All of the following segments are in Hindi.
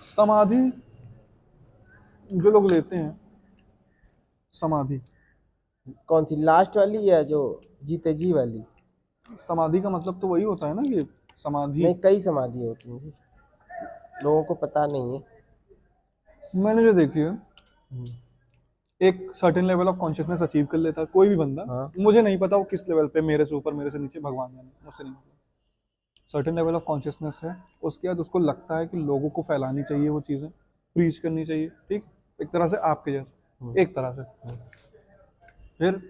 समाधि जो लोग लेते हैं, समाधि, कौन सी, लास्ट वाली या जो जीते जी वाली? समाधि का मतलब तो वही होता है ना कि समाधि। नहीं, कई समाधि होती हैं जी, लोगों को पता नहीं है। मैंने जो देखी है, हम्म, एक certain level of consciousness achieve कर लेता है कोई भी बंदा। हाँ। मुझे नहीं पता वो किस लेवल पे, मेरे से ऊपर मेरे से नीचे, भगवान जाने, मुझसे नहीं पता। सर्टेन लेवल ऑफ कॉन्शियसनेस है, उसके बाद उसको लगता है कि लोगों को फैलानी चाहिए वो चीज़ें, प्रीच करनी चाहिए, ठीक, एक तरह से आपके जैसे, एक तरह से। फिर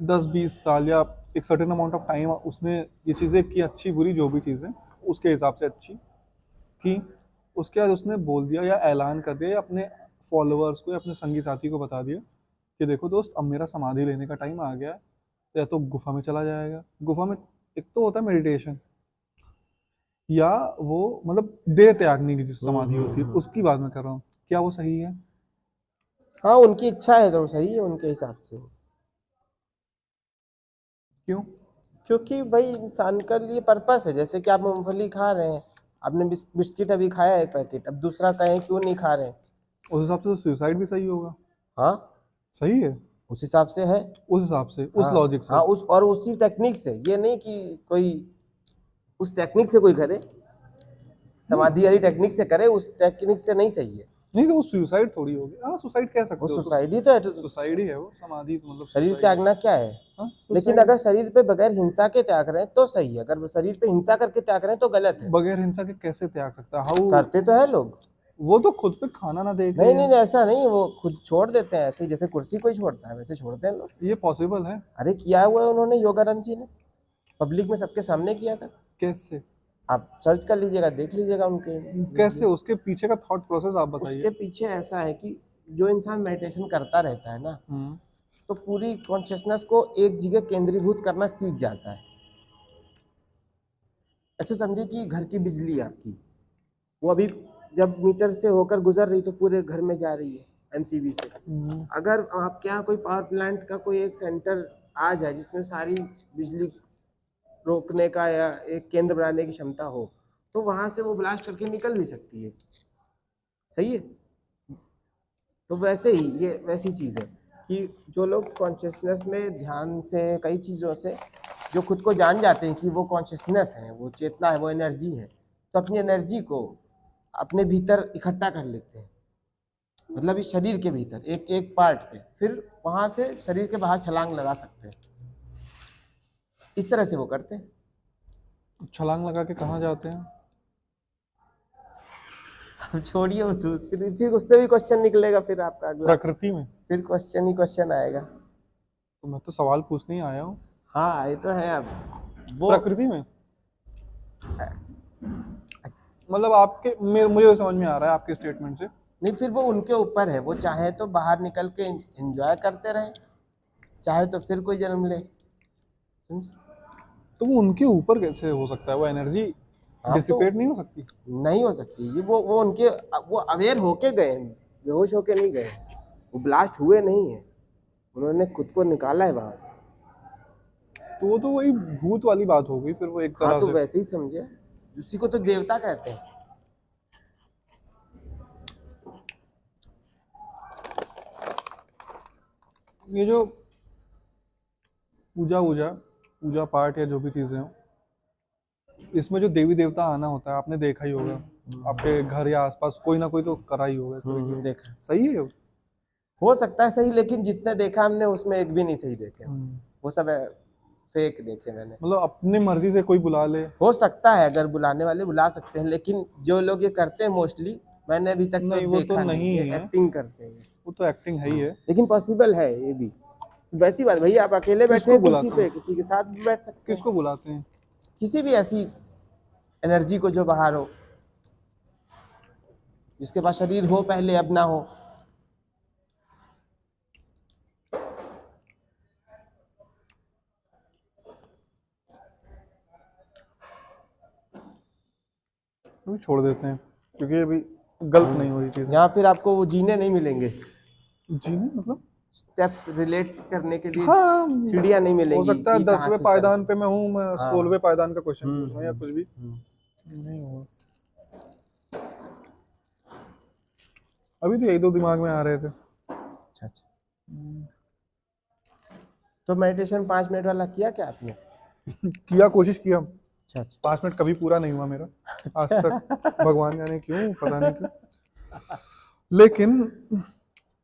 10-20 साल या एक सर्टेन अमाउंट ऑफ टाइम उसने ये चीज़ें की, अच्छी बुरी जो भी चीज़ें उसके हिसाब से अच्छी की, उसके बाद उसने बोल दिया या ऐलान कर दिया या अपने फॉलोअर्स को या अपने संगी साथी को बता दिया कि देखो दोस्त, अब मेरा समाधि लेने का टाइम आ गया है, या तो गुफा में चला जाएगा। गुफा में एक तो होता है मेडिटेशन, या वो मतलब देह त्यागने की जो समाधि होती है उसकी बात मैं कर रहा हूँ। क्या वो सही है? हाँ, उनकी इच्छा है तो सही है उनके हिसाब से। क्यों? क्योंकि भाई इंसान का लिए पर्पस है। जैसे कि आप मूंगफली खा रहे हैं, आपने बिस्किट अभी खाया एक पैकेट, अब दूसरा कहें क्यों नहीं खा रहे हैं? उस हिसाब से तो सुसाइड भी सही होगा। हाँ, सही है, उस हिसाब से है। उस हिसाब से, उस हाँ लॉजिक से। हाँ, उस और उसी टेक्निक से, ये नहीं कि कोई उस टेक्निक से कोई करे, नहीं समाधि वाली टेक्निक से करे, उस टेक्निक से नहीं सही है। नहीं, तो वो सुसाइड थोड़ी होगी। हाँ, सुसाइड कह वो सकते हो, सुसाइड ही तो है। सुसाइड ही है वो, समाधि तो मतलब शरीर सुसाइड है। त्यागना क्या है? हाँ, लेकिन सुसाइड। अगर शरीर पे बगैर हिंसा के त्याग रहे हैं तो सही है, अगर वो शरीर पे हिंसा करके त्याग रहे हैं तो गलत है। बगैर हिंसा के कैसे त्याग सकता है? हाउ? करते तो है लोग। वो तो खुद पे खाना ना दे के नहीं नहीं नहीं, ऐसा नहीं, वो खुद छोड़ देते हैं, ऐसे ही जैसे कुर्सी कोई छोड़ता है वैसे छोड़ते हैं लोग। ये पॉसिबल है? अरे किया हुआ है उन्होंने, योगानंद जी ने पब्लिक में सबके सामने किया था। कैसे? आप सर्च कर लीजिएगा, देख लीजिएगा उनके कैसे? वीडियोस। उसके पीछे का थॉट प्रोसेस आप बताइए। उसके पीछे ऐसा है कि जो इंसान मेडिटेशन करता रहता है ना, हम्म। तो पूरी कॉन्शियसनेस को एक जगह केंद्रीभूत करना सीख जाता है। अच्छा समझिए कि घर की बिजली आपकी, वो अभी जब मीटर से होकर गुजर रही तो पूरे घर में जा रही है एमसीबी से। अगर आपके यहाँ कोई पावर प्लांट का कोई एक सेंटर आ जाए जिसमें सारी बिजली रोकने का या एक केंद्र बनाने की क्षमता हो, तो वहां से वो ब्लास्ट करके निकल भी सकती है। सही है। तो वैसे ही ये वैसी चीज है कि जो लोग कॉन्शियसनेस में ध्यान से कई चीजों से जो खुद को जान जाते हैं कि वो कॉन्शियसनेस है, वो चेतना है, वो एनर्जी है, तो अपनी एनर्जी को अपने भीतर इकट्ठा कर लेते हैं। मतलब इस शरीर के भीतर एक एक पार्ट पे, फिर वहां से शरीर के बाहर छलांग लगा सकते हैं। इस तरह से वो करते हैं। छलांग लगा के कहाँ जाते हैं? अब छोड़िए वो फिर उससे भी क्वेश्चन निकलेगा फिर आपका अगला, प्रकृति में? फिर क्वेश्चन ही क्वेश्चन आएगा। तो मैं तो सवाल पूछने ही आया हूँ। हाँ ये तो है। अब वो प्रकृति में मतलब आपके, मुझे समझ में आ रहा है आपके स्टेटमेंट से। नहीं, फिर वो उनके ऊपर है, वो चाहे तो बाहर निकल के एंजॉय करते रहे, चाहे तो फिर कोई जन्म ले। समझे? तो वो उनके ऊपर कैसे हो सकता है? वो एनर्जी हाँ तो डिसिपेट नहीं हो सकती? नहीं हो सकती ये, वो उनके, वो अवेयर होके गए हैं, बेहोश होके नहीं गए हैं, वो ब्लास्ट हुए नहीं है, उन्होंने खुद को निकाला है वहां से। तो वो तो वही भूत वाली बात हो गई फिर, वो एक हाँ तरह तो से। वैसे ही समझे, उसी को तो देवता कहते हैं। ये जो पूजा वूजा, पूजा पाठ या जो भी चीजें हो, इसमें जो देवी देवता आना होता है, आपने देखा ही होगा, आपके घर या आसपास कोई ना कोई तो करा ही होगा इस तरीके का। देखा। सही है वो? हो सकता है सही, लेकिन जितने देखा हमने उसमें एक भी नहीं सही देखे। वो सब फेक देखे मैंने। मतलब अपनी मर्जी से कोई बुला ले? हो सकता है, अगर बुलाने वाले बुला सकते हैं, लेकिन जो लोग ये करते हैं मोस्टली, मैंने अभी तक तो नहीं, वो तो देखा नहीं, नहीं ये है, एक्टिंग करते हैं। वो तो एक्टिंग है ही है। लेकिन पॉसिबल है ये भी। वैसी बात भैया, आप अकेले बैठे किसको हैं कुर्सी बुलाते पे, हैं? किसी के साथ भी बैठ सकते हैं। किसको बुलाते हैं? किसी भी ऐसी एनर्जी को जो बाहर हो, जिसके पास शरीर हो पहले, अब ना हो। अभी छोड़ देते हैं, क्योंकि अभी गलत नहीं हो रही चीजें। यहाँ फिर आपको वो जीने नहीं मिलेंगे, जी नहीं, मतलब स्टेप्स रिलेट करने के लिए हाँ, सीढ़ियां नहीं हो मिलेंगी सकता है कि कहाँ 10वें से पायदान चढ़। पे मैं हूँ, मैं हाँ। 16वें पायदान का क्वेश्चन पूछ रहा हूँ या कुछ भी। हम्म। नहीं होगा। अभी तो यही दो दिमाग में आ रहे थे। अच्छा अच्छा। तो मेडिटेशन 5 मिनट वाला किया क्या आपने? किया, कोशिश किया। अच्छा अच्छा 5 मिनट कभी पूरा नहीं हुआ मेरा आज तक, भगवान जाने क्यों, पता नहीं क्यों। लेकिन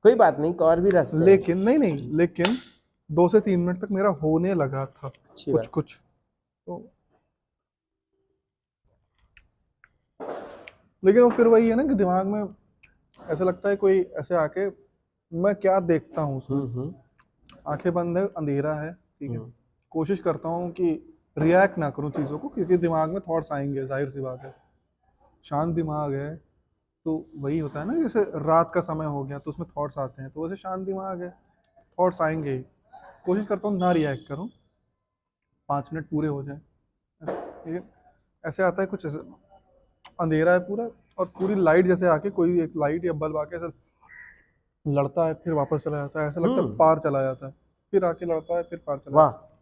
कोई बात नहीं, और भी रास्ते हैं। लेकिन नहीं नहीं, लेकिन 2 से 3 मिनट तक मेरा होने लगा था अच्छी कुछ बात। कुछ तो। लेकिन वो फिर वही है ना कि दिमाग में ऐसा लगता है कोई ऐसे आके, मैं क्या देखता हूँ उसमें, हम्म। आंखें बंद है, अंधेरा है, ठीक है। हम्म। कोशिश करता हूँ कि रिएक्ट ना करूँ चीज़ों को, क्योंकि दिमाग में थॉट्स आएंगे, जाहिर सी बात है। शांत दिमाग है तो वही होता है ना, जैसे रात का समय हो गया तो उसमें थॉट्स आते हैं, तो वैसे शांत दिमाग है, थॉट्स आएंगे ही। कोशिश करता हूँ ना रिएक्ट करूँ, 5 मिनट पूरे हो जाए। लेकिन ऐसे आता है कुछ, ऐसे अंधेरा है पूरा, और पूरी लाइट जैसे आके, कोई एक लाइट या बल्ब आके ऐसे लड़ता है, फिर वापस चला जाता है, ऐसा लगता है पार चला जाता है, फिर आके लड़ता है, फिर पार चला वाह। जाता है।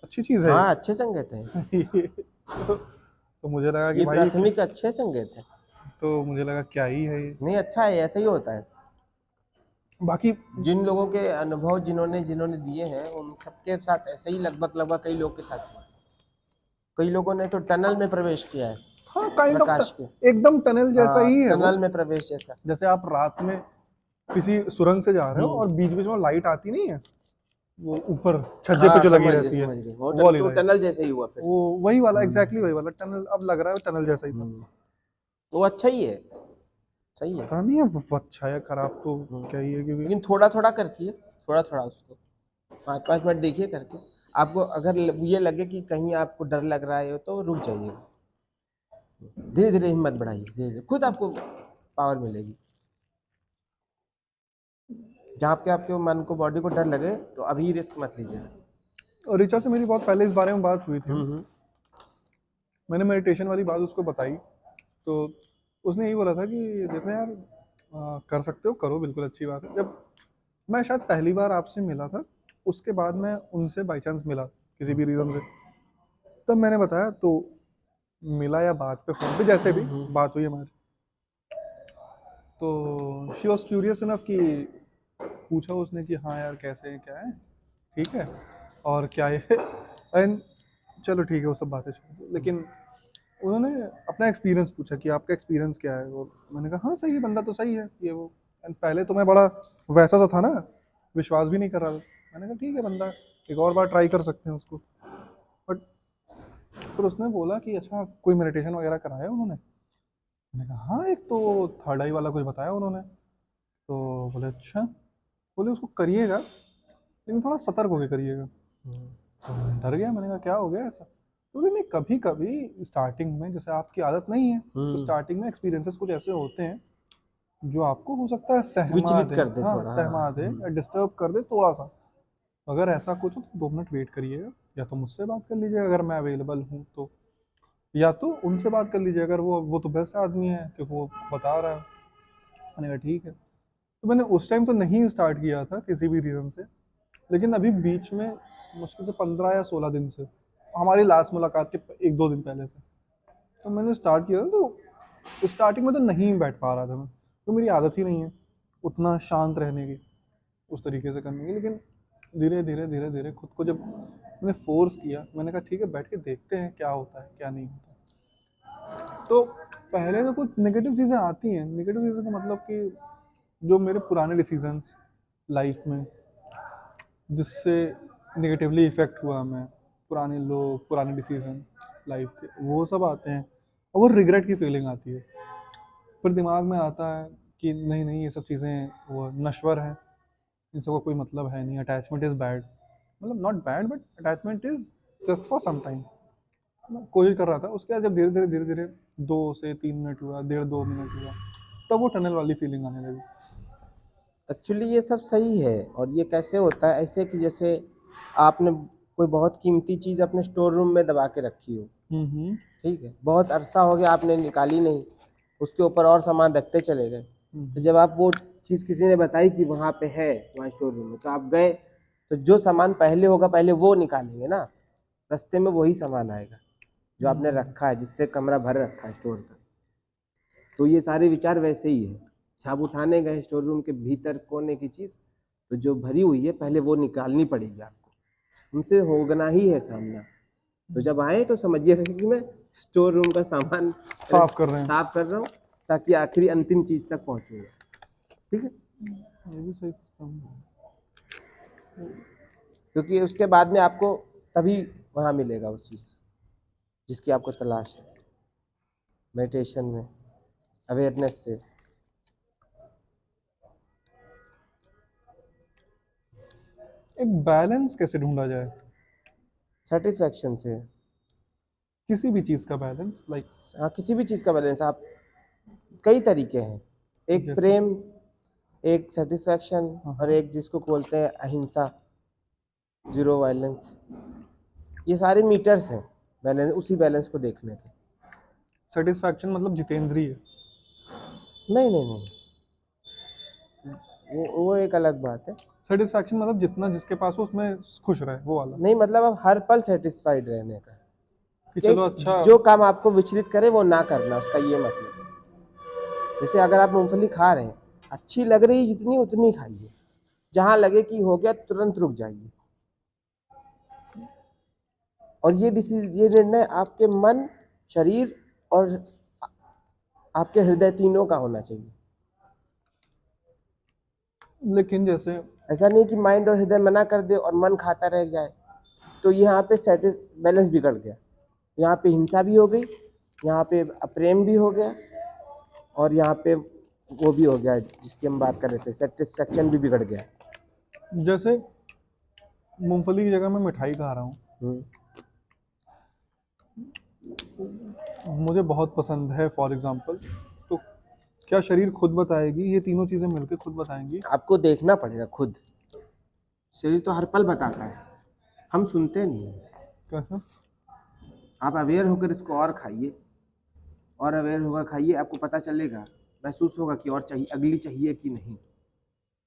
अच्छी चीज़ है हाँ, अच्छे संकेत हैं। ये। तो मुझे लगा कि ये भाई प्राथमिक अच्छे संकेत है। तो मुझे लगा क्या ही है ये। नहीं, अच्छा है, ऐसा ही होता है। बाकी जिन लोगों के अनुभव जिन्होंने जिन्होंने दिए हैं उन सबके साथ ऐसे ही लगभग लगभग कई लोग के साथ हुआ। कई लोगों ने तो टनल में प्रवेश किया है, हाँ, काइंड ऑफ प्रकाश के। एकदम टनल जैसा हाँ, ही है वो। टनल में प्रवेश जैसा। जैसे आप रात में किसी सुरंग से जा रहे हो और बीच बीच में लाइट आती नहीं है, वो ऊपर छज्जे पे हाँ, जो लगी समझ गए रहती है, समझ गए। वो वाली तो लाइट, टनल जैसे ही हुआ फिर। वो वही वाला, एग्जैक्टली वही वाला टनल। अब लग रहा है टनल जैसा ही था। वो अच्छा ही है, सही है। पता नहीं है वो अच्छा या खराब, तो क्या ही है, क्योंकि लेकिन थोड़ा थोड़ा करके, थोड़ा थोड़ा उसको 5-5 मिनट देखिए करके। आपको अगर ये लगे कि कहीं आपको डर लग रहा है तो रुक जाइए, धीरे धीरे हिम्मत बढ़ाइए, धीरे धीरे खुद आपको पावर मिलेगी। जहाँ आपके आपके मन को, बॉडी को डर लगे तो अभी रिस्क मत लीजिए। और ऋचा से मेरी बहुत पहले इस बारे में बात हुई थी। हम्म। मैंने मेडिटेशन वाली बात उसको बताई, तो उसने यही बोला था कि देखो यार, कर सकते हो, करो, बिल्कुल अच्छी बात है। जब मैं शायद पहली बार आपसे मिला था, उसके बाद मैं उनसे बाई चांस मिला किसी भी रीज़न से, तब मैंने बताया, तो मिला या बात पे, फ़ोन पे, जैसे भी बात हुई हमारी, तो शी वॉज क्यूरियस इनफ कि पूछा उसने कि हाँ यार कैसे है, क्या है, ठीक है, और क्या है। एंड चलो ठीक है, वो सब बातें छोड़ दो। लेकिन उन्होंने अपना एक्सपीरियंस पूछा कि आपका एक्सपीरियंस क्या है। वो मैंने कहा हाँ सही है, बंदा तो सही है ये वो। एंड पहले तो मैं बड़ा वैसा सा था ना, विश्वास भी नहीं कर रहा था। मैंने कहा ठीक है, बंदा एक और बार ट्राई कर सकते हैं उसको। बट फिर उसने बोला कि अच्छा कोई मेडिटेशन वगैरह कराया उन्होंने। मैंने कहा हाँ, एक तो थर्ड आई वाला कुछ बताया उन्होंने। तो बोले अच्छा, बोले उसको करिएगा लेकिन थोड़ा सतर्क होकर करिएगा। तो मैं डर गया, मैंने कहा क्या हो गया ऐसा। तो बोले नहीं, कभी कभी स्टार्टिंग में, जैसे आपकी आदत नहीं है, तो स्टार्टिंग में एक्सपीरियंसेस कुछ ऐसे होते हैं जो आपको हो सकता है सहमा विचलित दे, कर दे हाँ थोड़ा, सहमा दे या डिस्टर्ब कर दे थोड़ा सा। अगर ऐसा कुछ हो तो 2 मिनट वेट करिएगा, या तो मुझसे बात कर लीजिएगा अगर मैं अवेलेबल हूँ तो, या तो उनसे बात कर लीजिए अगर वो तो बेस्ट आदमी है क्योंकि वो बता रहा है। मैंने कहा ठीक है। तो मैंने उस टाइम तो नहीं स्टार्ट किया था किसी भी रीज़न से, लेकिन अभी बीच में मुश्किल से 15 या 16 दिन से, हमारी लास्ट मुलाकात के 1-2 दिन पहले से, तो मैंने स्टार्ट किया। तो स्टार्टिंग में तो नहीं बैठ पा रहा था मैं, तो मेरी आदत ही नहीं है उतना शांत रहने की, उस तरीके से करने की। लेकिन धीरे धीरे धीरे धीरे खुद को जब मैंने फोर्स किया, मैंने कहा ठीक है बैठ के देखते हैं क्या होता है क्या नहीं होता। तो पहले तो कुछ नेगेटिव चीज़ें आती हैं। नेगेटिव चीज़ें का मतलब कि जो मेरे पुराने डिसीजंस लाइफ में जिससे नेगेटिवली इफ़ेक्ट हुआ, मैं पुराने लोग, पुराने डिसीजन लाइफ के, वो सब आते हैं, और वो रिग्रेट की फीलिंग आती है। फिर दिमाग में आता है कि नहीं नहीं, ये सब चीज़ें वो नश्वर हैं, इन सबका कोई मतलब है नहीं, अटैचमेंट इज़ बैड, मतलब not bad but attachment is just for some time. मैं कोशिश कर रहा था, उसके बाद जब धीरे धीरे 2 से 3 मिनट हुआ, 1.5-2 मिनट हुआ, तब वो टनल वाली फीलिंग आने लगी। एक्चुअली ये सब सही है। और ये कैसे होता है, ऐसे कि जैसे आपने कोई बहुत कीमती चीज़ अपने स्टोर रूम में दबा के रखी हो, हम्म ठीक है, बहुत अरसा हो गया आपने निकाली नहीं, उसके ऊपर और सामान रखते चले गए। तो जब आप वो चीज़ किसी ने बताई कि वहाँ पे है, वहाँ स्टोर रूम में, तो आप गए, तो जो सामान पहले होगा पहले वो निकालेंगे ना, रास्ते में वही सामान आएगा जो आपने रखा है, जिससे कमरा भर रखा है स्टोर का। तो ये सारे विचार वैसे ही है, अच्छा, आप उठाने गए स्टोर रूम के भीतर कोने की चीज, तो जो भरी हुई है पहले वो निकालनी पड़ेगी आपको, उनसे होना ही है सामना। तो जब आए तो समझिएगा कि मैं स्टोर रूम का सामान साफ कर रहे हैं। साफ कर रहा हूँ, ताकि आखिरी अंतिम चीज तक पहुंचूंगा। ठीक है, ये भी सही सिस्टम है। क्योंकि उसके बाद में आपको तभी वहां मिलेगा उस चीज जिसकी आपको तलाश है, मेडिटेशन में, अवेयरनेस से। एक बैलेंस कैसे ढूंढा जाए, सेटिस्फैक्शन से। किसी भी चीज का बैलेंस, लाइक हाँ, किसी भी चीज का बैलेंस, आप कई तरीके हैं, एक जैसे? प्रेम, एक सेटिस्फैक्शन, हाँ। और एक जिसको बोलते हैं अहिंसा, जीरो वायलेंस। ये सारे मीटर्स हैं बैलेंस, उसी बैलेंस को देखने के। सेटिस्फैक्शन मतलब जितेंद्रिय? नहीं नहीं नहीं, वो एक अलग बात है। सेटिस्फैक्शन मतलब जितना जिसके पास हो उसमें खुश रहे, वो वाला? नहीं, मतलब अब हर पल सेटिस्फाइड रहने का, कि कि चलो अच्छा। जो काम आपको विचलित करे वो ना करना, उसका ये मतलब है। जैसे अगर आप मूंगफली खा रहे हैं, अच्छी लग रही जितनी उतनी खाइए, जहां लगे कि हो गया तुरंत रुक जाइए। और ये निर्णय आपके मन, शरीर और आपके हृदय तीनों का होना चाहिए। लेकिन जैसे ऐसा नहीं कि माइंड और हृदय मना कर दे और मन खाता रह जाए, तो यहाँ पे बैलेंस बिगड़ गया। यहाँ पे हिंसा भी हो गई, यहाँ पे प्रेम भी हो गया, और यहाँ पे वो भी हो गया जिसकी हम बात कर रहे थे, सेटिस्फैक्शन भी बिगड़ गया। जैसे मूंगफली की जगह मैं मिठाई खा रहा हूँ, मुझे बहुत पसंद है फॉर एग्जांपल, तो क्या शरीर खुद बताएगी, ये तीनों चीजें मिलकर खुद बताएंगी? आपको देखना पड़ेगा खुद, शरीर तो हर पल बताता है, हम सुनते नहीं हैं। कैसे? आप अवेयर होकर इसको और खाइए, और अवेयर होकर खाइए, आपको पता चलेगा, महसूस होगा कि और चाहिए, अगली चाहिए कि नहीं।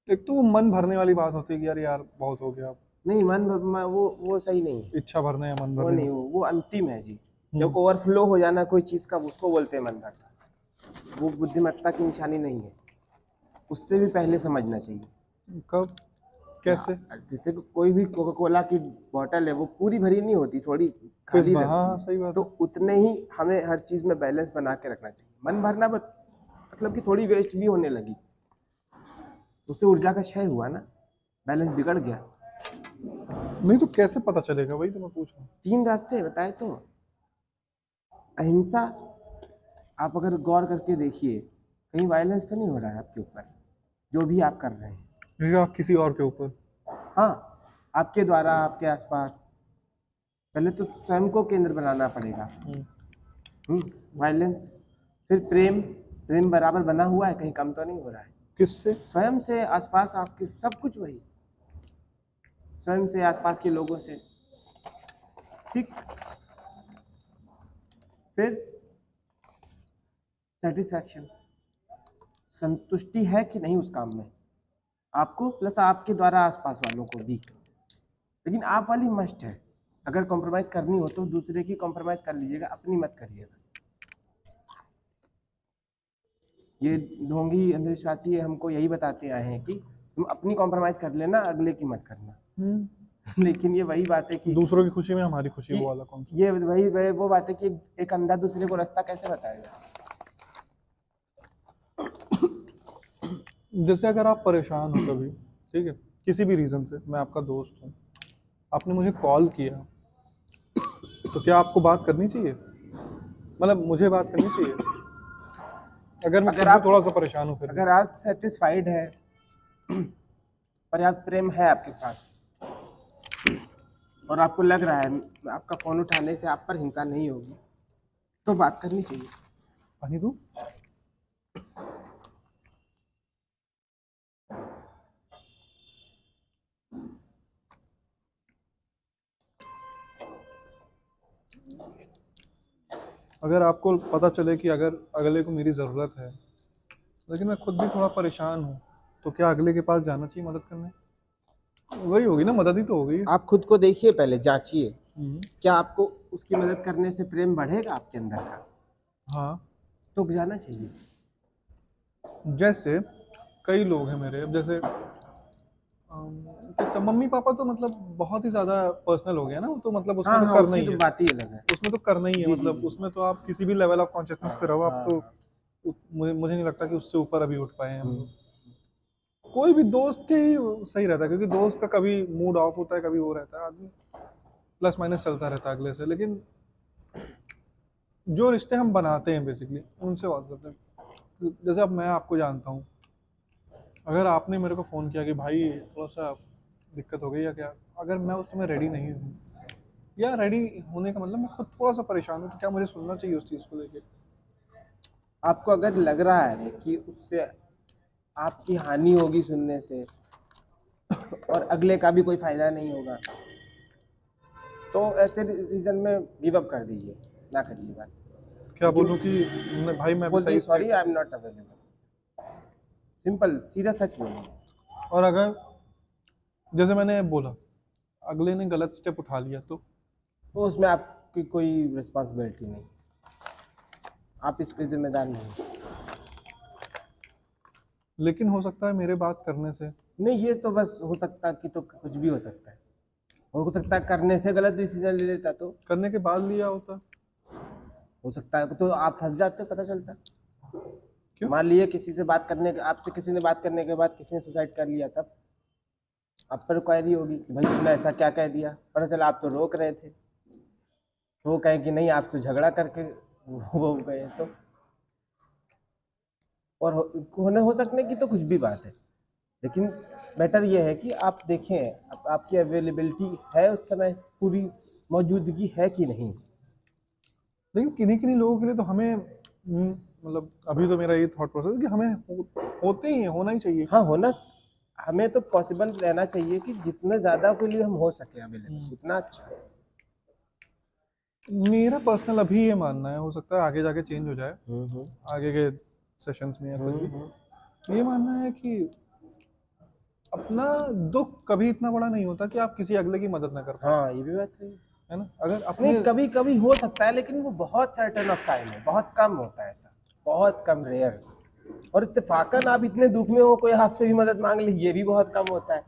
एक तो वो मन भरने वाली बात होती है कि यार यार बहुत हो गया, नहीं, वो सही नहीं है। इच्छा भरने या मन वो भरने नहीं, में। वो अंतिम है जी। जब ओवरफ्लो हो जाना कोई चीज का, उसको बोलते हैं मन भरना। वो बुद्धिमत्ता की निशानी नहीं है, उससे भी पहले समझना चाहिए। कब, कैसे? जैसे कि कोई भी कोका कोला की बोतल है, वो पूरी भरी नहीं होती, थोड़ी खाली हाँ हाँ, रहती सही है। बात तो है। उतने ही हमें हर चीज में बैलेंस बना के रखना चाहिए। मन भरना मतलब कि थोड़ी वेस्ट भी होने लगी, उससे ऊर्जा का क्षय हुआ ना, बैलेंस बिगड़ गया। नहीं तो कैसे पता चलेगा, वही तो मैं पूछ रहा हूँ। 3 रास्ते बताए तो। अहिंसा, आप अगर गौर करके देखिए, कहीं वायलेंस तो नहीं हो रहा है आपके ऊपर, जो भी आप कर रहे हैं। जैसे आप किसी और के ऊपर? हाँ, आपके द्वारा, आपके आसपास। पहले तो स्वयं को केंद्र बनाना पड़ेगा। वायलेंस, फिर प्रेम। प्रेम बराबर बना हुआ है, कहीं कम तो नहीं हो रहा है। किससे? स्वयं से, आसपास आपके, सब कुछ वही, स्वयं से, आसपास के लोगों से। ठीक, फिर सेटिस्फैक्शन, संतुष्टि है कि नहीं उस काम में आपको, प्लस आपके द्वारा आसपास वालों को भी। लेकिन आप वाली मस्ट है, अगर कॉम्प्रोमाइज करनी हो तो दूसरे की कॉम्प्रोमाइज कर लीजिएगा, अपनी मत करिएगा। ये ढोंगी अंधविश्वासी हमको यही बताते आए हैं कि तुम अपनी कॉम्प्रोमाइज कर लेना, अगले की मत करना। लेकिन ये वही बात है कि दूसरों की खुशी में हमारी खुशी, वो वाला कौन सा? ये वही वो बात है कि एक अंधा दूसरे को रास्ता कैसे बताएगा। जैसे अगर आप परेशान हो कभी, ठीक है, किसी भी रीज़न से, मैं आपका दोस्त हूँ, आपने मुझे कॉल किया, तो क्या आपको बात करनी चाहिए? मतलब मुझे बात करनी चाहिए अगर मैं खुद भी थोड़ा सा परेशान हूँ? फिर भी अगर आप सेटिस्फाइड है, पर्याप्त प्रेम है आपके पास, और आपको लग रहा है आपका फोन उठाने से आप पर हिंसा नहीं होगी, तो बात करनी चाहिए। पानी दूँ? अगर आपको पता चले कि अगर अगले को मेरी ज़रूरत है, लेकिन मैं खुद भी थोड़ा परेशान हूँ, तो क्या अगले के पास जाना चाहिए मदद करने? वही होगी ना, मदद ही तो होगी। आप खुद को देखिए, पहले जांचिए, क्या आपको उसकी मदद करने से प्रेम बढ़ेगा आपके अंदर का, हाँ। तो जाना चाहिए। जैसे कई लोग हैं मेरे, अब जैसे किसका मम्मी पापा तो मतलब बहुत ही ज्यादा पर्सनल हो गया ना, वो तो मतलब उसमें हाँ तो हाँ, करना उसकी ही तो है, बात ही अलग है। उसमें तो करना ही है, जी जी मतलब जी। उसमें तो आप किसी भी लेवल ऑफ कॉन्शियसनेस पे रहो, आप हाँ तो हाँ। मुझे नहीं लगता कि उससे ऊपर अभी उठ पाए हैं हम हम्म। लोग। कोई भी दोस्त के ही सही रहता है, क्योंकि दोस्त का कभी मूड ऑफ होता है, कभी वो रहता है, आदमी प्लस माइनस चलता रहता है अगले से। लेकिन जो रिश्ते हम बनाते हैं बेसिकली उनसे बात करते हैं। जैसे अब मैं आपको जानता हूँ, अगर आपने मेरे को फ़ोन किया कि भाई थोड़ा सा दिक्कत हो गई या क्या, अगर मैं उस समय रेडी नहीं हूँ, या रेडी होने का मतलब मैं खुद थोड़ा सा परेशान हूँ, तो क्या मुझे सुनना चाहिए उस चीज़ को लेके? आपको अगर लग रहा है कि उससे आपकी हानि होगी सुनने से, और अगले का भी कोई फायदा नहीं होगा, तो ऐसे रीजन में गिव अप कर दीजिए, ना करिए बात। क्या लेकिन बोलूँ कि भाई मैं अभी बोल दीजिए सही सॉरी, स्टेट आई पे एम हूँ। Not available. सिंपल सीधा सच बोलिए। और अगर जैसे मैंने बोला, अगले ने गलत स्टेप उठा लिया तो उसमें आपकी कोई रिस्पॉन्सिबिलिटी नहीं, आप इस पे जिम्मेदार नहीं। लेकिन हो सकता है मेरे बात करने से। नहीं, ये तो बस हो सकता है कि, तो कुछ भी हो सकता है। हो सकता है करने से गलत डिसीजन ले लेता, तो करने के बाद लिया होता। हो सकता है तो आप फंस जाते, पता चलता। क्यों? मान लीजिए किसी से बात करने के, आपसे किसी ने बात करने के बाद किसी ने सुसाइड कर लिया, तब आप पर क्वेरी होगी कि भाई तुमने ऐसा क्या कह दिया, पता चला आप तो रोक रहे थे, तो वो कहें कि नहीं आप तो झगड़ा करके वो गए, तो और होने हो सकने की तो कुछ भी बात है। लेकिन बेटर ये है कि आप देखें आपकी अवेलेबिलिटी है उस समय, पूरी मौजूदगी है कि नहीं। लेकिन किन्हीं किन्हीं लोगों के लिए तो हमें मतलब अभी तो मेरा ये थॉट प्रोसेस है कि हमें होते ही हैं, होना ही चाहिए। हाँ होना, हमें तो पॉसिबल रहना चाहिए कि जितने ज़्यादा के लिए हम हो सके अवेलेबल, उतना अच्छा है। मेरा पर्सनल अभी ये मानना है, हो सकता है आगे जाके चेंज हो जाए हम्म आगे के सेशंस में या कुछ हम्म भी। हम्म। ये मानना है कि अपना दुख कभी इतना बड़ा नहीं होता कि आप किसी अगले की मदद ना कर पाए, हाँ, ये भी बात सही है। है ना? अगर नहीं, अपने कभी कभी हो सकता है, लेकिन वो बहुत सर्टेन ऑफ टाइम है, बहुत कम होता है ऐसा, बहुत कम, रेयर। और इत्तेफाकन आप इतने दुख में हो, कोई आपसे भी मदद मांग ले, ये भी बहुत कम होता है।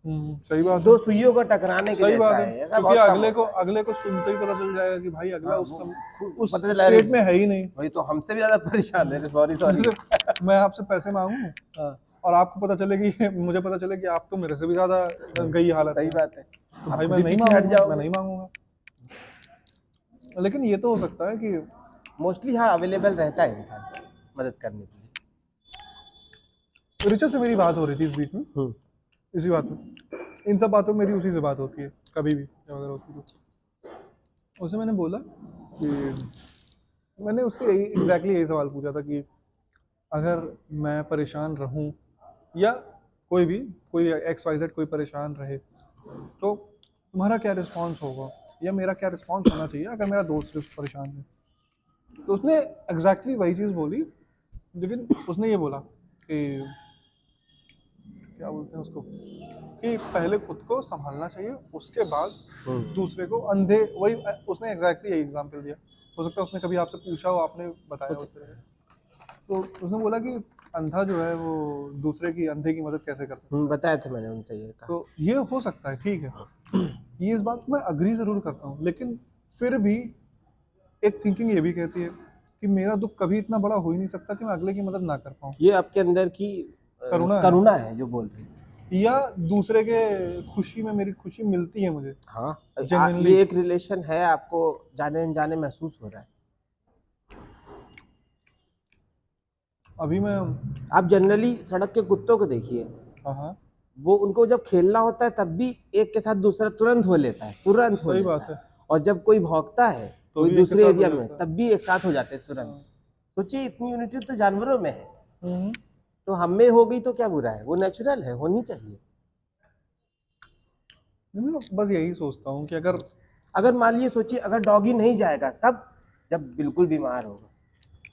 सही बात है। दो सुइयों को टकराने के सही जैसा बात है, है, ऐसा क्योंकि बहुत कम अगले को होता है। सुनते ही पता चल जाएगा कि भाई अगला हाँ, उस वो उस पता चला, अरे स्टेट में है ही नहीं। वही तो हमसे भी ज्यादा परेशान है, सॉरी सॉरी। जैसे मैं आपसे पैसे मांगू हाँ, और आपको पता चले कि मुझे पता चले कि आप तो मेरे से भी ज्यादा गई हालत सही में, बात है। तो आप भाई खुद मैं ही नहीं पीछे हट मांगूंगा, मैं जाओगे। नहीं मांगूंगा। लेकिन ये तो हो सकता है कि मोस्टली हाँ, अवेलेबल रहता है इंसान मदद करने के लिए। ऋचा से मेरी बात हो रही थी इस बीच में, इसी बात में, इन सब बातों में मेरी उसी से बात होती है कभी भी अगर होती है तो। उसे मैंने बोला कि मैंने उससे यही एग्जैक्टली यही सवाल पूछा था कि अगर मैं परेशान रहूं या कोई भी, कोई एक्स वाई जेड कोई परेशान रहे, तो तुम्हारा क्या रिस्पॉन्स होगा या मेरा क्या रिस्पॉन्स होना चाहिए अगर मेरा दोस्त परेशान है? तो उसने एग्जैक्टली वही चीज़ बोली, लेकिन उसने ये बोला कि क्या बोलते हैं उसको, कि पहले खुद को संभालना चाहिए, उसके बाद दूसरे को अंधे, वही उसने एग्जैक्टली यही एग्जांपल दिया। हो सकता है उसने कभी आपसे पूछा हो, आपने बताया कुछ उस तरह का। तो उसने बोला कि अंधा जो है वो दूसरे की, अंधे की मदद कैसे कर सकता है। बताया था मैंने उनसे, ये कहा। तो ये हो सकता है, ठीक है, ये इस बात को मैं अग्री ज़रूर करता हूँ, लेकिन फिर भी एक थिंकिंग ये भी कहती है कि मेरा दुख कभी इतना बड़ा हो ही नहीं सकता कि मैं अगले की मदद ना कर पाऊँ। ये आपके अंदर की करुणा है, करुणा है जो बोल रहे हैं। या दूसरे के खुशी में मेरी खुशी मिलती है मुझे हाँ, जेन्युइनली। ये एक रिलेशन है, आपको जाने अनजाने महसूस हो रहा है। अभी मैं आप जनरली सड़क के कुत्तों को देखिए, हाँ हाँ, वो उनको जब खेलना होता है तब भी एक के साथ दूसरा तुरंत हो लेता है, तुरंत हो सही लेता बात है। है, और जब कोई भौंकता है तो कोई भी एक के दूसरे साथ हो एरिया में, जाता है। तब भी एक साथ हो जाते हैं तुरंत। हाँ। सोचिए, इतनी यूनिटी तो जानवरों में है, हम्म। तो हम में हो गई तो क्या बुरा है, वो नेचुरल है, होनी चाहिए। मैं बस यही सोचता हूँ कि अगर मान लीजिए, सोचिए अगर डॉगी नहीं जाएगा तब, जब बिल्कुल बीमार होगा,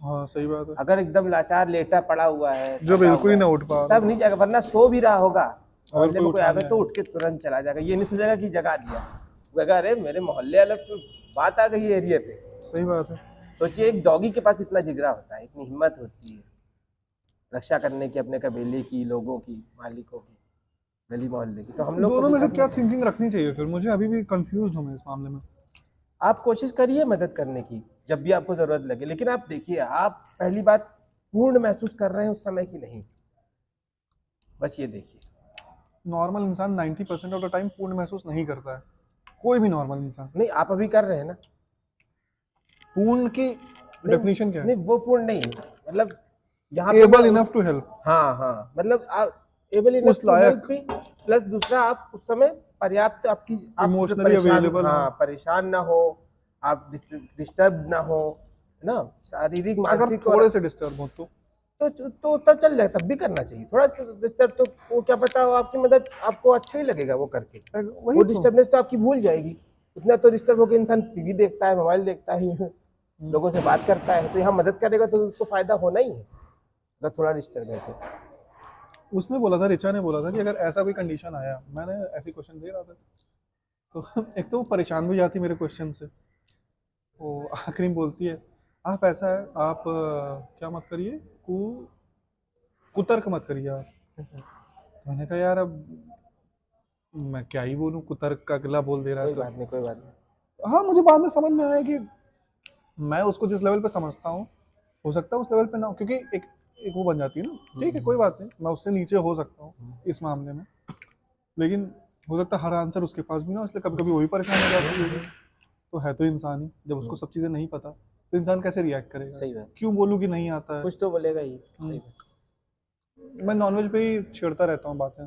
हाँ सही बात है, अगर एकदम लाचार लेटा पड़ा हुआ है, जो थका बिल्कुल हुआ ही है, ना उठ पा तब रहा, नहीं जाएगा। वरना सो भी रहा होगा, अगर मोहल्ले कोई में कोई आ गया उठाने तो आए। उठ के तुरंत चला जाएगा, ये नहीं सोचेगा कि जगा दिया। वो कहेगा अरे मेरे मोहल्ले वाले को बात आ गई एरिया पे। सही बात है। सोचिए एक डॉगी के पास इतना जिगरा होता है, इतनी हिम्मत होती है। रक्षा करने की, अपने कबीले की, लोगों की, मालिकों की, गली मोहल्ले की, तो हम लोग को दोनों भी में से करना क्या चाहिए। थिंकिंग रखनी चाहिए फिर? मुझे अभी भी कंफ्यूज हूँ मैं इस मामले में। आप कोशिश करिए मदद करने की जब भी आपको जरूरत लगे, लेकिन आप देखिए, आप पहली बात पूर्ण महसूस कर रहे हैं उस समय की नहीं, बस ये देखिए। नॉर्मल इंसान 90% ऑफ द टाइम पूर्ण महसूस नहीं करता है, कोई भी नॉर्मल इंसान। नहीं, आप अभी कर रहे हैं ना। पूर्ण की नहीं डेफिनेशन क्या है? नहीं, वो पूर्ण नहीं, मतलब यहाँ पे मैं एबल उस, इनफ टू हेल्प, हाँ हाँ, मतलब आप एबल इनफ उस टू हेल्प लायक, भी, प्लस दूसरा आप उस समय पर्याप्त, आपकी आप इमोशनली परेशान, अवेलेबल हो। हाँ परेशान ना हो, आप डिस्टर्ब ना हो, है ना, शारीरिक अगर मानसिक, और थोड़े से डिस्टर्ब हो तो तो चल जाए, तब भी करना चाहिए थोड़ा सा डिस्टर्ब, तो वो क्या पता हो आपकी मदद, आपको अच्छा ही लगेगा वो करके, वो वही तो। डिस्टर्बनेस तो आपकी भूल जाएगी। उतना तो डिस्टर्ब होकर इंसान टीवी देखता है, मोबाइल देखता है, लोगों से बात करता है, तो यहाँ मदद करेगा तो उसको फायदा होना ही है, अगर थोड़ा डिस्टर्ब है तो। उसने बोला था, रिचा ने बोला था कि अगर ऐसा कोई कंडीशन आया, मैंने ऐसे क्वेश्चन दे रहा था, तो एक तो वो परेशान भी जाती मेरे क्वेश्चन से। वो आखिरी में बोलती है, आप ऐसा है, आप क्या मत करिए, कुतर्क मत करिए आप। मैंने कहा यार अब मैं क्या ही बोलूं, कुतर्क का अगला बोल दे रहा है कोई तो। बात नहीं, कोई बात नहीं। हाँ, मुझे बाद में समझ में आया कि मैं उसको जिस लेवल पे समझता हूँ, हो सकता है उस लेवल पे ना हो, क्योंकि एक एक वो बन जाती है ना, ठीक है कोई बात नहीं, मैं उससे नीचे हो सकता हूँ इस मामले में, लेकिन हो सकता है हर आंसर उसके पास भी ना हो, इसलिए कभी कभी वो भी परेशान हो जाती है। तो है तो इंसान ही, जब उसको सब चीज़ें नहीं पता तो इंसान कैसे रिएक्ट करेगा? सही बात, क्यों बोलूँ कि नहीं आता है? कुछ तो बोलेगा ही, हम्म, सही बात। मैं नॉनवेज पे ही छेड़ता रहता हूँ बातें।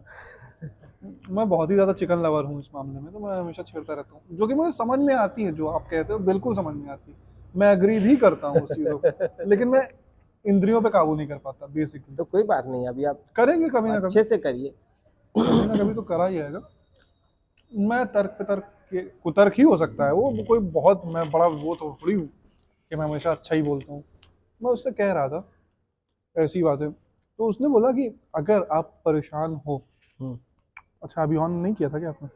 मैं बहुत ही ज़्यादा चिकन लवर हूँ इस मामले में, तो मैं हमेशा छेड़ता रहता हूँ, जो कि मुझे समझ में आती है, जो आप कहते हो बिल्कुल समझ में आती है, मैं एग्री भी करता हूँ उस चीज़ों को, लेकिन मैं इंद्रियों पे काबू नहीं कर पाता बेसिकली। तो कोई बात नहीं, अभी आप करेंगे कभी ना कभी, अच्छे से करिए। कभी ना कभी तो करा ही जाएगा। मैं तर्क पे तर्क कुतर्क ही हो सकता है वो कोई बहुत, मैं बड़ा वो तो थोड़ी हूँ कि मैं हमेशा अच्छा ही बोलता हूँ। मैं उससे कह रहा था ऐसी बात है, तो उसने बोला कि अगर आप परेशान हो, अच्छा अभी ऑन नहीं किया था क्या आपने?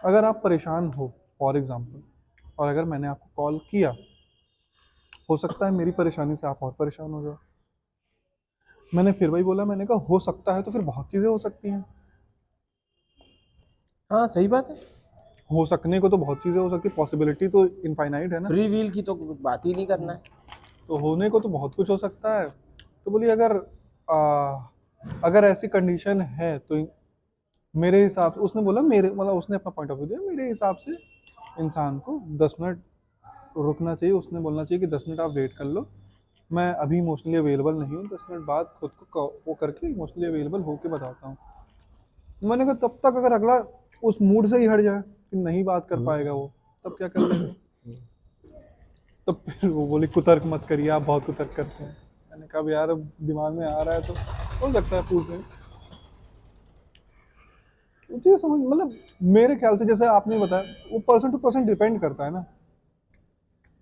अगर आप परेशान हो फॉर एग्जांपल, और अगर मैंने आपको कॉल किया, हो सकता है मेरी परेशानी से आप और परेशान हो जाओ। मैंने फिर वही बोला, मैंने कहा हो सकता है तो फिर बहुत चीज़ें हो सकती हैं। हाँ सही बात है, हो सकने को तो बहुत चीज़ें हो सकती है, पॉसिबिलिटी तो इनफाइनाइट है ना। फ्री व्हील की तो बात ही नहीं करना है। तो होने को तो बहुत कुछ हो सकता है। तो बोलिए अगर ऐसी कंडीशन है तो मेरे हिसाब से, उसने बोला मेरे मतलब उसने अपना पॉइंट ऑफ व्यू दिया, मेरे हिसाब से इंसान को 10 मिनट रुकना चाहिए, उसने बोलना चाहिए कि 10 मिनट आप वेट कर लो, मैं अभी इमोशनली अवेलेबल नहीं हूँ, 10 मिनट बाद खुद को वो करके इमोशनली अवेलेबल होके बताता हूँ। मैंने कहा तब तक अगर अगला उस मूड से ही हट जाए कि नहीं बात कर पाएगा वो, तब क्या कर लेगा? तब फिर वो बोली कुतर्क मत करिए, आप बहुत कुतर्क करते हैं। मैंने कहा अब यार अब दिमाग में आ रहा है तो हो सकता है पूछ लें। मुझे समझ मतलब मेरे ख्याल से जैसे आपने बताया, वो पर्सन टू पर्सन डिपेंड करता है ना,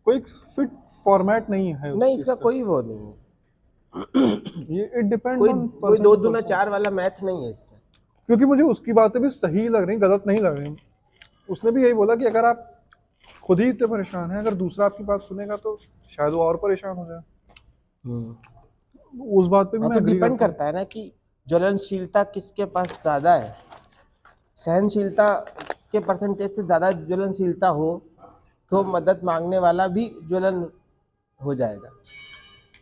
कोई फिट फॉर्मेट नहीं है उस नहीं, चीज़ इसका का। कोई वो नहीं है। ये इट डिपेंड्स कोई ऑन कोई पर्सन दो टू दूना पर्सन। चार वाला मैथ नहीं है इसमें। क्योंकि मुझे उसकी बातें भी सही लग रही, गलत नहीं लग रही। उसने भी यही बोला कि अगर आप खुद ही इतने परेशान हैं, अगर दूसरा आपकी बात सुनेगा तो शायद वो और परेशान हो जाए। उस बात पे भी हाँ, मैं तो एग्री डिपेंड करता हूँ। करता है ना कि ज्वलनशीलता किसके पास ज्यादा है। सहनशीलता के परसेंटेज से ज्यादा ज्वलनशीलता हो तो मदद मांगने वाला भी ज्वलन हो जाएगा,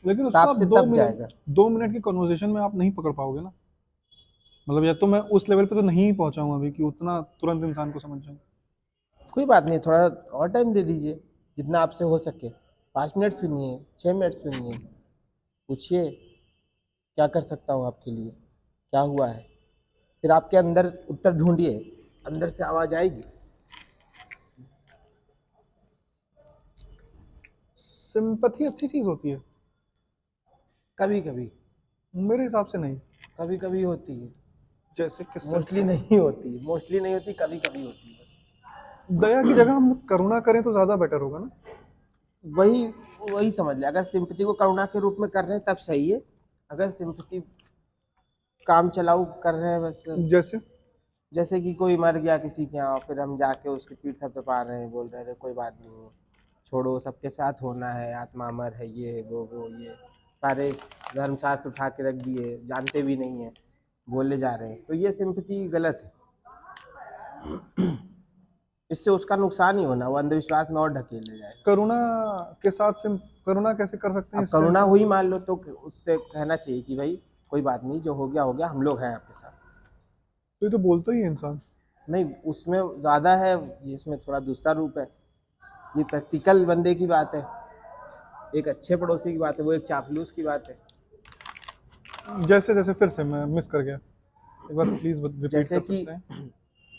लेकिन उसको ताप आप से दो तप मिनट जाएगा। 2 मिनट की कन्वर्सेशन में आप नहीं पकड़ पाओगे ना। मतलब या तो मैं उस लेवल पे तो नहीं पहुंचा हूँ अभी कि उतना तुरंत इंसान को समझ जाऊँ। कोई बात नहीं, थोड़ा और टाइम दे दीजिए, जितना आपसे हो सके। 5 मिनट सुनिए, 6 मिनट सुनिए, पूछिए क्या कर सकता हूँ आपके लिए, क्या हुआ है, फिर आपके अंदर उत्तर ढूंढिए, अंदर से आवाज आएगी। सिंपथी अच्छी चीज़ होती है? कभी कभी, मेरे हिसाब से नहीं। कभी कभी होती है, जैसे किससे? मोस्टली नहीं होती, मोस्टली नहीं होती, कभी कभी होती है बस। दया की जगह हम करुणा करें तो ज़्यादा बेटर होगा ना। वही वही समझ ले, अगर सिंपैथी को करुणा के रूप में कर रहे हैं तब सही है। अगर सिंपैथी काम चलाऊ कर रहे हैं बस, जैसे जैसे कि कोई मर गया किसी के यहाँ, फिर हम जाके उसकी पीठ थपथपा रहे हैं, बोल रहे हैं कोई बात नहीं, छोड़ो, सबके साथ होना है, आत्मा अमर है, ये है वो ये, सारे धर्मशास्त्र उठा के रख दिए, जानते भी नहीं है, बोले जा रहे हैं, तो ये सिंपैथी गलत है। इससे उसका नुकसान ही होना, वो अंधविश्वास में और ढकेले जाए। करुणा के साथ करुणा कैसे कर सकते हैं अब इससे? करुणा हुई मान लो तो उससे कहना चाहिए कि भाई कोई बात नहीं, जो हो गया, हम लोग हैं आपके साथ। तो ये तो बोलता ही है इंसान। नहीं, उसमें ज़्यादा है, ये इसमें थोड़ा दूसरा रूप है। ये प्रैक्टिकल बंदे की बात है, एक अच्छे पड़ोसी की बात है, वो एक चापलूस की बात है। जैसे जैसे फिर से मैं मिस कर गया, एक बार प्लीज रिपीट जैसे कर कि सकते हैं?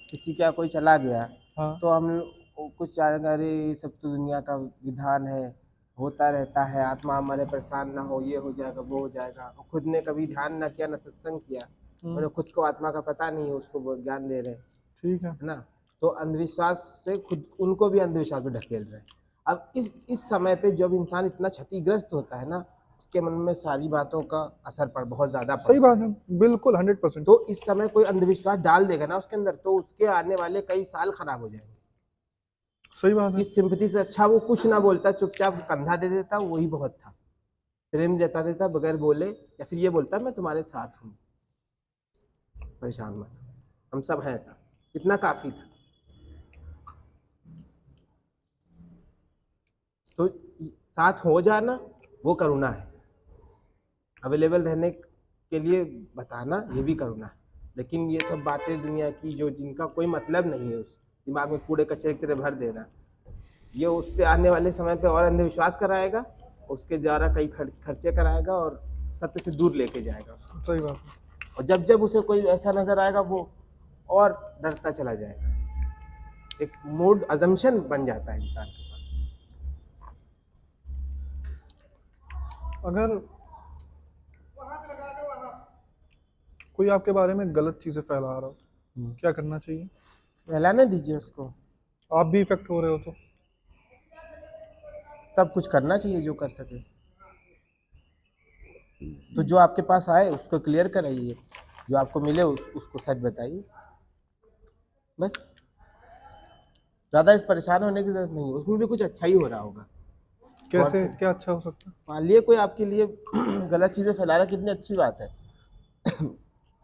किसी का कोई चला गया, हाँ। तो हम कुछ ज़्यादा, अरे ये सब तो दुनिया का विधान है, होता रहता है, आत्मा हमारे परेशान ना हो, ये हो जाएगा, वो हो जाएगा। और खुद ने कभी ध्यान ना किया, ना सत्संग किया, और खुद को आत्मा का पता नहीं है, उसको वो ज्ञान दे रहे हैं, ठीक है है ना। तो अंधविश्वास से खुद उनको भी अंधविश्वास में ढकेल रहे हैं। अब इस समय पे जब इंसान इतना क्षतिग्रस्त होता है ना, उसके मन में सारी बातों का असर बहुत ज्यादा सही पड़ता बात है, बिल्कुल 100%। तो इस समय कोई अंधविश्वास डाल देगा ना उसके अंदर, तो उसके आने वाले कई साल खराब हो जाएंगे। सही बात है। इस सिंपैथी से अच्छा वो कुछ ना बोलता, चुपचाप कंधा दे देता, वही बहुत था। प्रेम जता देता बगैर बोले, या फिर ये बोलता मैं तुम्हारे साथ हूँ, परेशान मत हो, हम सब हैं साथ, इतना काफी था। तो साथ हो जाना वो करुणा है, अवेलेबल रहने के लिए बताना ये भी करुणा है। लेकिन ये सब बातें दुनिया की जो जिनका कोई मतलब नहीं है, उस दिमाग में कूड़े कचरे की तरह भर देना, ये उससे आने वाले समय पे और अंधविश्वास कराएगा, उसके द्वारा कई खर्चे कराएगा और सत्य से दूर लेके जाएगा उसको। सही बात है। और जब जब उसे कोई ऐसा नजर आएगा, वो और डरता चला जाएगा। एक मूड अजम्पशन बन जाता है इंसान के पास। अगर कोई आपके बारे में गलत चीजें फैला रहा हो, क्या करना चाहिए? फैलाने दीजिए उसको, आप भी इफेक्ट हो रहे हो तो तब कुछ करना चाहिए जो कर सके। तो जो आपके पास आए उसको क्लियर कराइए, जो आपको मिले उसको सच बताइए, बस। ज्यादा परेशान होने की जरूरत नहीं है, उसमें भी कुछ अच्छा ही हो रहा होगा। कैसे, क्या अच्छा हो सकता है? मान लिए कोई आपके लिए गलत चीजें फैला रहा है, कितनी अच्छी बात है।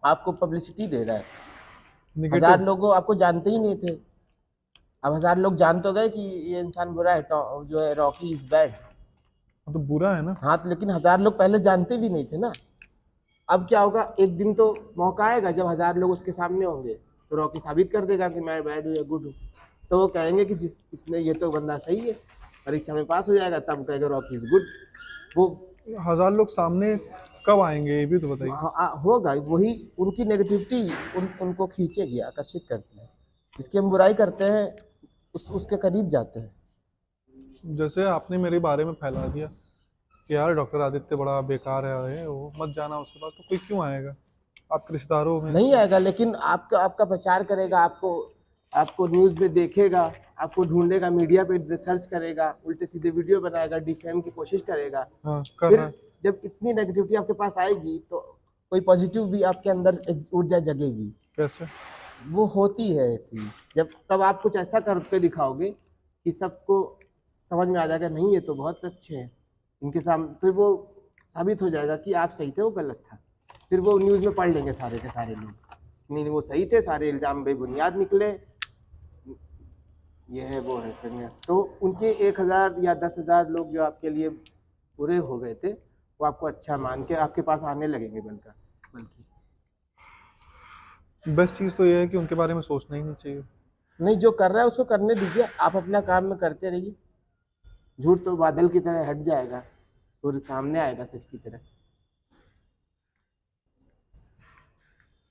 आपको पब्लिसिटी दे रहा है, 1000 नेगेटिव। लोग आपको जानते ही नहीं थे, अब 1000 लोग जान तो गए कि ये इंसान बुरा है, जो है रॉकी इज बैड। तो बुरा है ना। हाँ, लेकिन 1000 लोग पहले जानते भी नहीं थे ना। अब क्या होगा, एक दिन तो मौका आएगा जब 1000 लोग उसके सामने होंगे, तो रॉकी साबित कर देगा कि मैं बैड हूँ या गुड हूँ। तो वो कहेंगे कि इसने ये तो बंदा सही है, परीक्षा में पास हो जाएगा, तब कहेगा रॉकी इज गुड। वो 1000 लोग सामने कब आएंगे ये भी तो बताइए। होगा, वही उनकी नेगेटिविटी उनको खींचेगी, आकर्षित करती है। जिसकी हम बुराई करते हैं उसके करीब जाते हैं। जैसे आपने मेरे बारे में फैला दिया कि यार डॉक्टर आदित्य बड़ा बेकार है, वो मत जाना उसके पास, तो कोई क्यों आएगा? आपके रिश्तेदारों में नहीं आएगा, लेकिन आपका प्रचार करेगा, आपको न्यूज में देखेगा, आपको ढूंढेगा, मीडिया पे सर्च करेगा, उल्टे सीधे वीडियो बनाएगा, डिफेम की कोशिश करेगा। हाँ, कर फिर रहा है। जब इतनी नेगेटिविटी आपके पास आएगी, तो कोई पॉजिटिव भी आपके अंदर एक ऊर्जा जगेगी। कैसे? वो होती है ऐसी, जब तब आप कुछ ऐसा करके दिखाओगे कि सबको समझ में आ जाएगा, नहीं ये तो बहुत अच्छे हैं, इनके सामने फिर वो साबित हो जाएगा कि आप सही थे, वो गलत था। फिर वो न्यूज़ में पढ़ लेंगे सारे के सारे लोग, नहीं वो सही थे, सारे इल्ज़ाम बेबुनियाद निकले, ये है वो है। तो उनके 1000 या 10,000 लोग जो आपके लिए बुरे हो गए थे, वो आपको अच्छा मान के आपके पास आने लगेंगे बल्कि बेस्ट चीज़ तो ये है कि उनके बारे में सोचना ही नहीं चाहिए। नहीं, जो कर रहा है उसको करने दीजिए, आप अपना काम में करते रहिए। झूठ तो बादल की तरह हट जाएगा, सूर्य सामने आएगा सच की तरह।